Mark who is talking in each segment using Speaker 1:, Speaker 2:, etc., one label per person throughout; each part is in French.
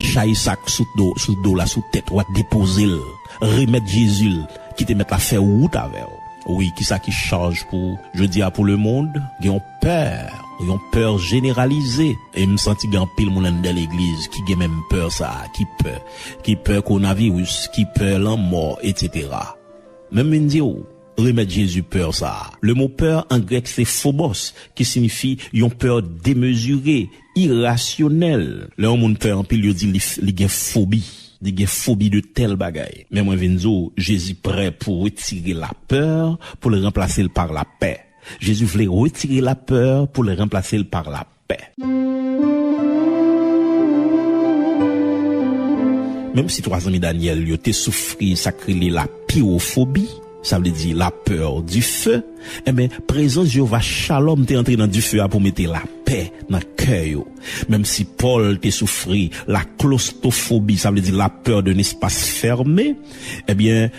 Speaker 1: chaille sac sous dos là sous tête ou déposer remettre Jésus qui te mettre la faire route avec. Oui, qui ça qui charge pour je dis pour le monde, ils ont peur généralisée et me senti grand pile moun dans l'église qui a même peur ça, qui peur coronavirus, qui peur la mort etc. Même me dit remettre Jésus peur ça. Le mot peur en grec c'est phobos qui signifie une peur démesurée, irrationnelle. Le monde peur en pile il dit il y a phobie. Il y a phobie de tel bagaille. Mais moi Vinzo, Jésus prêt pour retirer la peur pour le remplacer par la paix. Jésus voulait retirer la peur pour le remplacer par la paix. Même si 3 amis Daniel yo te souffri sacré la pyrophobie, ça veut dire la peur du feu, eh bien, présence Jéhovah Shalom t'es entré dans du feu pour mettre la paix dans cœur. Même si Paul t'es souffri la claustrophobie, ça veut dire la peur d'un espace fermé, eh bien,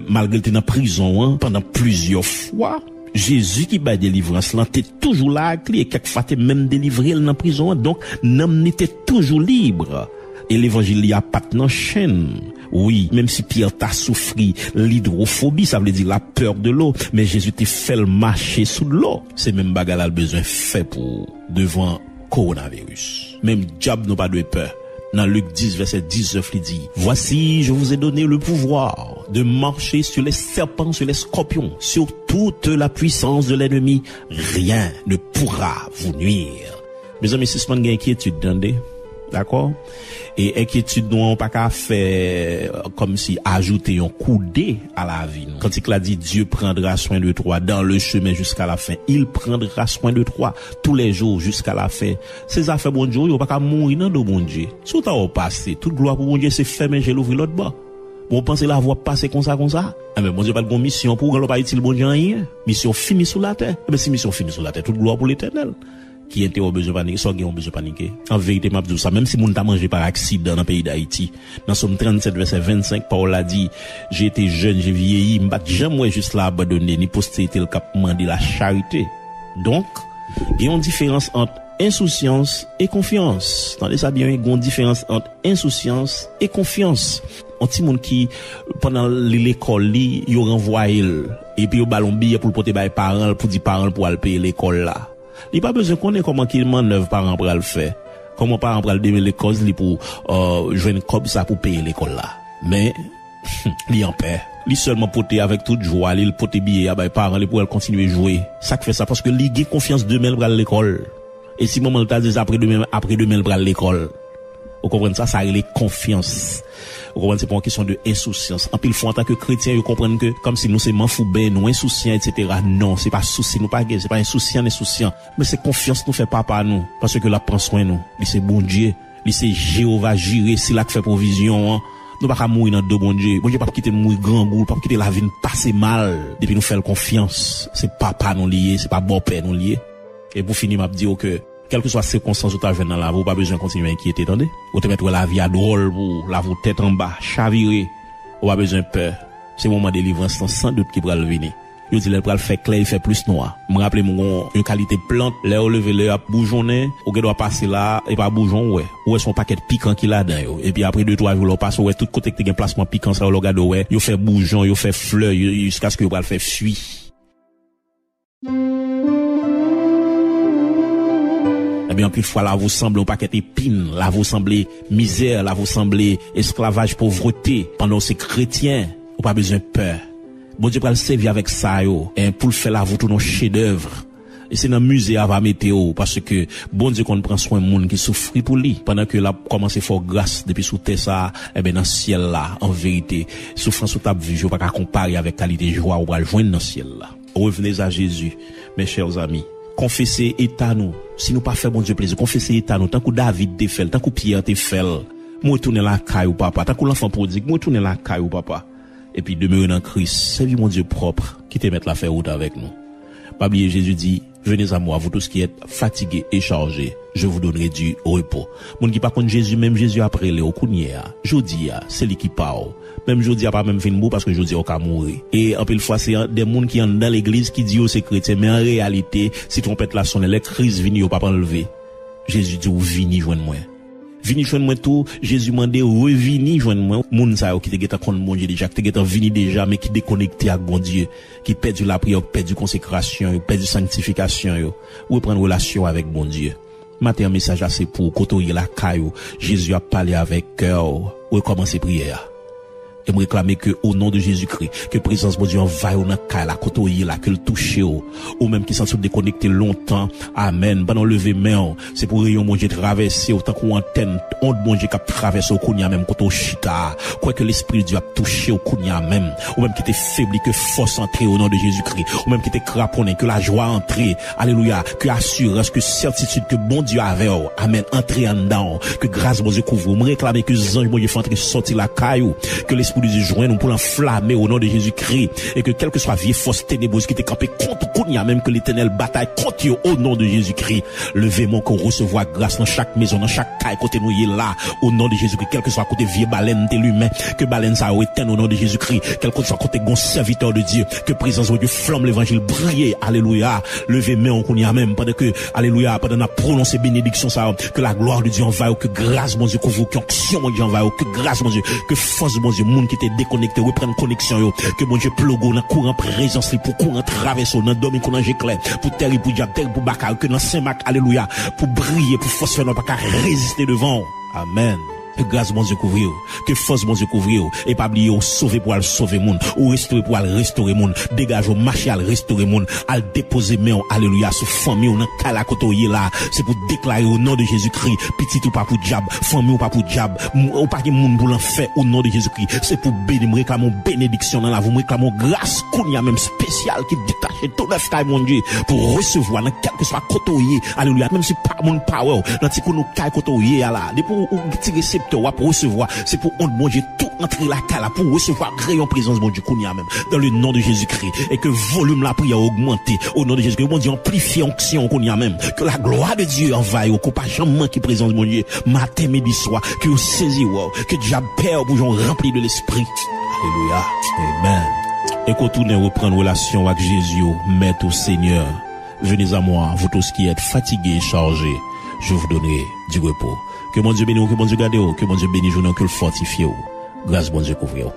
Speaker 1: malgré t'es dans prison, pendant plusieurs fois, Jésus qui bat délivrance là, t'es toujours là, et quelquefois t'es même délivré dans prison, donc, n'en était toujours libre. Et l'évangile y a pas de chaîne. Oui, même si Pierre t'a souffri l'hydrophobie, ça veut dire la peur de l'eau, mais Jésus t'a fait le marcher sous l'eau. C'est même bagarre le besoin fait pour devant coronavirus. Même diable n'a pas de peur. Dans Luc 10 verset 19 il dit: voici, je vous ai donné le pouvoir de marcher sur les serpents, sur les scorpions, sur toute la puissance de l'ennemi. Rien ne pourra vous nuire. Mes amis, c'est ce qu'on a inquiétude d'endé. D'accord? Et inquiétude nous pas qu'à faire comme si ajouter un coup dé à la vie. Quand il a dit Dieu prendra soin de toi dans le chemin jusqu'à la fin, il prendra soin de toi tous les jours jusqu'à la fin. Ces affaires bon Dieu, il pas qu'à mourir dans le bon Dieu. Si t'as passé, toute gloire pour bon Dieu, c'est fermé, j'ai l'ouvrir l'autre bas. Bon pensez la voie passer comme ça. Mais bon Dieu pas de bonne mission pour qu'on pas utile bon Dieu rien. Mission finie sur la terre. Mais si mission finie sur la terre, toute gloire pour l'Éternel. Qui était au besoin paniquer, soit qui ont besoin paniquer. En vérité, m'a dit ça, même si moun t'a mangé par accident dans le pays d'Haïti. Dans Somme 37 verset 25, Paul a dit, j'ai été jeune, j'ai vieilli, m'bat jamais juste là abandonné, ni postérité le cap mandé la charité. Donc, il y a une différence entre insouciance et confiance. Attendez ça bien, il y a une différence entre insouciance et confiance. Un petit monde qui, pendant l'école, il renvoie et puis au ballon billet pour le porter par les parents, pour dire parents pour aller payer l'école là. Il pas besoin qu'on ait comment qu'il manœuvre parents pour le faire. Comment parents pour le démêler les causes pour joindre comme ça pour payer l'école là. Mais il en paix. Il seulement porter avec toute joie, il porter billet à les parents pour continuer à jouer. Ça fait ça parce que il a confiance demain pour l'école. Et si moment t'a dit après demain pour l'école. Vous comprenez ça, ça relève confiance. Vous comprenez, c'est pas une question de insouciance. En pile fois, en tant que chrétien, vous comprenez que, comme si nous c'est manfoubé, nous insouciants, etc. Non, c'est pas souci, nous pas gay, c'est pas insouciant, mais c'est confiance nous fait papa nous. Parce que là, prend soin nous. Il c'est bon Dieu. Il c'est Jéhovah Jireh, c'est là qui fait provision, hein. Nous pas mourir dans deux bon Dieu. Bon Dieu pas quitter mourir grand goût, pas quitter la vie passer mal. Depuis nous faire confiance. C'est papa nous lié, c'est pas bon père nous lié. Et pour finir, m'a dire que, quelle que soit circonstance où tu as dans la vie, pas besoin de continuer à inquiéter, attendez. Ou te mettre la vie à drôle pour la vous tête en bas, chavirer. Ou pas besoin de peur. C'est le moment de délivrance, sans doute qui va le venir. Yo dit, le pral fait clair, il fait plus noir. Me rappelle une qualité plante, là, au lever, là, bougeonner, ou que doit passer là, et pas bougeon, ouais. Ou est son paquet piquant qu'il a dedans, et puis après 2-3 jours, on passe, ouais, tout côté que t'es un placement piquant, ça, on regarde, ouais. Yo fait bougeon, yo fait fleur, jusqu'à ce que yo pral fait fuir. Eh bien, plus fois, là, vous semblez un paquet épine, là, vous semblez misère, là, vous semblez esclavage, pauvreté. Pendant ces chrétiens, ou pas besoin de peur. Bon Dieu, pour le servir avec ça, yo, et pour le faire là, vous tout nos chefs-d'œuvre. Et c'est dans le musée à la météo, parce que bon Dieu qu'on prend soin de monde qui souffre pour lui. Pendant que là, commence à faire grâce depuis sous terre ça, eh ben, dans le ciel là, en vérité, souffrance ou table vie, je ne vais pas comparer avec qualité de joie ou va le joindre dans le ciel là. Revenez à Jésus, mes chers amis. Confessez état nous. Si nous pas fait bon Dieu plaisir, confessez état nous. Tant que David te fait, tant que Pierre te fait, moi tourner la caille ou papa. Tant que l'enfant prodigue, moi tourner la caille ou papa. Et puis demeurer dans Christ, servir mon Dieu propre, qui te mette la faire route avec nous. Pas oublier, Jésus dit, venez à moi, vous tous qui êtes fatigués et chargés, je vous donnerai du repos. Moun qui pas contre Jésus, même Jésus après le okounia. Jodi c'est lui qui parle. Même jodi a pas même fin mot parce que jodi au ka mourir. Et en pile fois c'est des moun qui sont dans l'église qui dit c'est chrétien, mais en réalité, si trompette la sonne, les crises viennent, yo pas enlever. Jésus dit ou vini joindre moi. Vini joindre moi tout, Jésus m'a dit revini joindre moi. Moun sa yo qui te geta contre bon Dieu déjà, qui te geta vini déjà mais qui déconnecté avec bon Dieu, qui perdu la prière, perdu consécration, perdu sanctification yo, reprendre relation avec bon Dieu. Matin message là c'est pour côtoyer la caillou. Jésus a parlé avec cœur, recommencer prière. Et me réclamer que au nom de Jésus-Christ, que présence de Dieu envahit ou nan kay la côtoyer la que le toucher ou même qui sont déconnecté longtemps. Amen. Pendant lever main, c'est pour rayon mon Dieu traverser autant qu'on antenne onde mon Dieu qui traverse au kounya même côté chita. Quoi que l'esprit de Dieu a touché au kounya même ou même qui était faibli que force entrer au nom de Jésus-Christ ou même qui était craponné que la joie entrer. Alléluia, que assurance, que certitude que bon Dieu avait. Amen. Entrer en dedans, que grâce mon Dieu couvre. Me réclamer que les anges mon Dieu font entrer sortir la caillou, que l'esprit de Dieu joint nous pour l'enflammer au nom de Jésus-Christ et que quelle que soit vieille force ténébreuse qui t'est campée contre Kounia, même que l'Éternel bataille contre eux au nom de Jésus-Christ. Levez-moi qu'on recevoir grâce dans chaque maison, dans chaque caille côté nous est là au nom de Jésus-Christ, quel que soit côté vieille baleine de l'humain, que baleine ça éteint au nom de Jésus-Christ, quel que soit côté gon serviteur de Dieu, que présence de Dieu flamme l'évangile briller. Alléluia. Levez-moi on Kounia même pendant que alléluia, pendant qu'on a prononcé bénédiction ça, que la gloire de Dieu envahit, que grâce mon Dieu couvre, que action mon Dieu envahit, que grâce mon Dieu, que force mon Dieu monde qui était déconnecté reprendre connexion yo, que mon Dieu plogo dans courant présence pour courant traverse dans domaine qu'on ange clair pour terre pour diable terre pour bakar que dans Saint-Marc alléluia pour briller pour force faire pas résister devant. Amen. Que grâce mon Dieu couvrir, que force mon Dieu couvrir, et pas oublier ou sauver pour aller sauver monde, ou restaurer pour aller restaurer monde, dégage au marché à restaurer monde, à déposer main, alléluia, sur famille ou dans kala kotoye là, c'est pour déclarer au nom de Jésus-Christ, petit ou pas pour diable, famille ou pas pour diable, ou pas qui monde pour l'enfer au nom de Jésus-Christ, c'est pour bénir, réclamons bénédiction dans la vie, réclamons grâce qu'on y a même spécial qui détache tout neuf taille mon Dieu, pour recevoir dans quel que soit kotoye, alléluia, même si pas mon power, dans ti nous kay kotoye là, de pour tirer pour recevoir, c'est pour on bon Dieu tout entrer la cala pour recevoir crayon présence bon Dieu qu'on y a même dans le nom de Jésus-Christ et que volume la prière augmenter au nom de Jésus-Christ bon Dieu amplifier onction qu'on y a même que la gloire de Dieu envahit au pas jamais qui présence bon Dieu matin midi soir que vous saisi que diable père pour gens rempli de l'esprit. Alléluia. Amen. Et qu'on tourne reprendre relation avec Jésus, maître au Seigneur. Venez à moi, vous tous qui êtes fatigués et chargés, je vous donnerai du repos. Que mon Dieu bénisse, que mon Dieu garde, que mon Dieu bénisse, que le fortifie. Grâce, bon Dieu couvre.